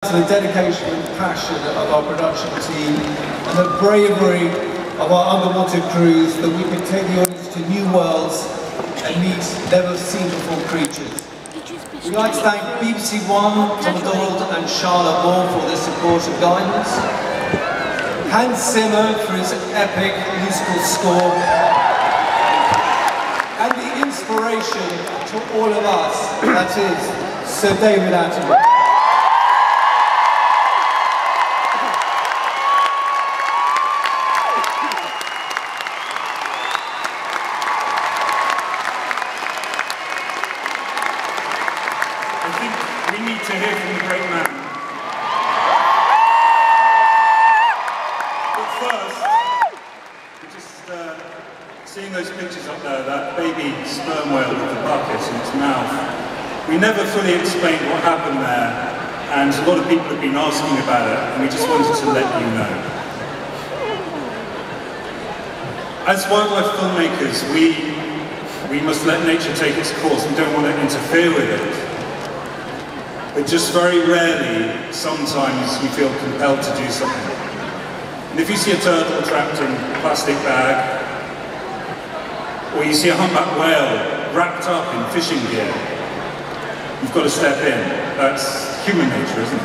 To the dedication and passion of our production team and the bravery of our underwater crews that we can take the audience to new worlds and meet never-seen-before creatures. We'd like to thank BBC One, Tom MacDonald and Charlotte Moore for their support and guidance, Hans Zimmer for his epic musical score, and the inspiration to all of us, that is Sir David Attenborough. We need to hear from the great man. But first, we're just seeing those pictures up there, that baby sperm whale with the bucket in its mouth. We never fully explained what happened there, and a lot of people have been asking about it, and we just wanted to let you know. As wildlife filmmakers, we must let nature take its course. We don't want to interfere with it. But just very rarely, sometimes you feel compelled to do something. And if you see a turtle trapped in a plastic bag, or you see a humpback whale wrapped up in fishing gear, you've got to step in. That's human nature, isn't it?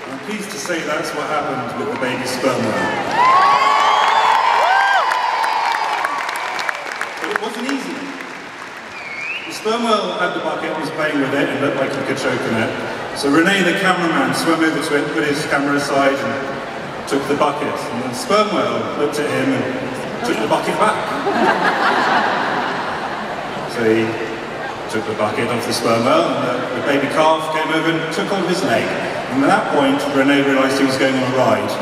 I'm pleased to say that's what happened with the baby sperm whale. It wasn't easy. The sperm whale had the bucket, was playing with it, and looked like he could choke on it. So René, the cameraman, swam over to it, put his camera aside, and took the bucket. And the sperm whale looked at him and took the bucket back. So he took the bucket off the sperm whale, and the baby calf came over and took hold of his leg. And at that point, René realised he was going on a ride.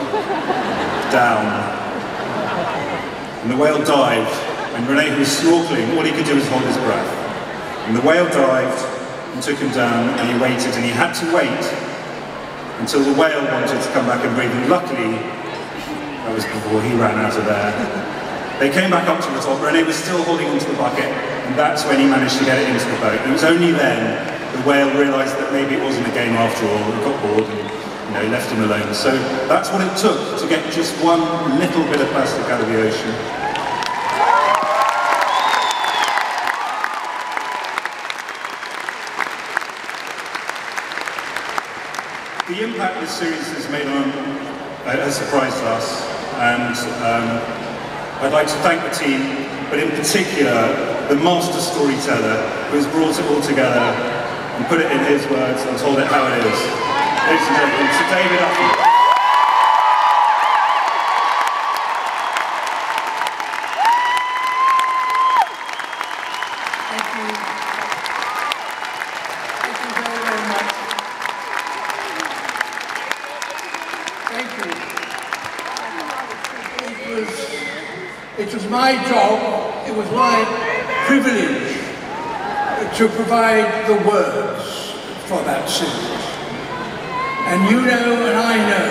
Down. And the whale dived. And René, who was snorkeling, all he could do was hold his breath. And the whale dived and took him down, and he waited, and he had to wait until the whale wanted to come back and breathe. And luckily, that was before he ran out of there. They came back up to the top. René was still holding onto the bucket, and that's when he managed to get it into the boat. And it was only then the whale realised that maybe it wasn't a game after all. He got bored and he left him alone. So that's what it took to get just one little bit of plastic out of the ocean. The impact this series has made on has surprised us, and I'd like to thank the team, but in particular the master storyteller who has brought it all together and put it in his words and told it how it is. Ladies and gentlemen, Sir David Attenborough. It was my job, it was my privilege to provide the words for that series. And you know and I know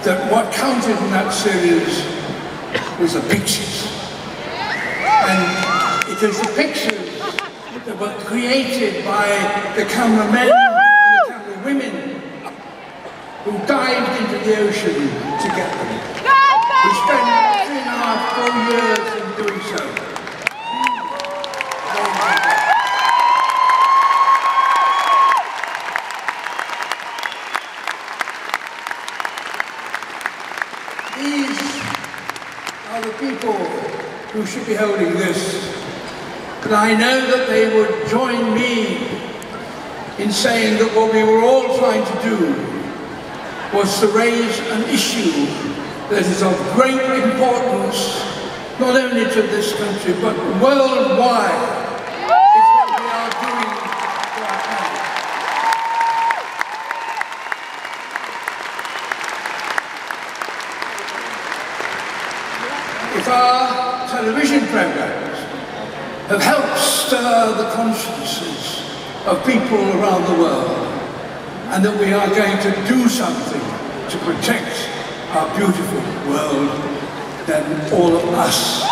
that what counted in that series was the pictures. And it is the pictures that were created by the cameramen and the camera women who dived into the ocean to get them. We spent 3.5–4 years in doing so. These are the people who should be holding this. And I know that they would join me in saying that what we were all trying to do was to raise an issue that is of great importance, not only to this country, but worldwide. It's what we are doing for our planet. If our television programs have helped stir the consciences of people around the world, and that we are going to do something to protect our beautiful world, then all of us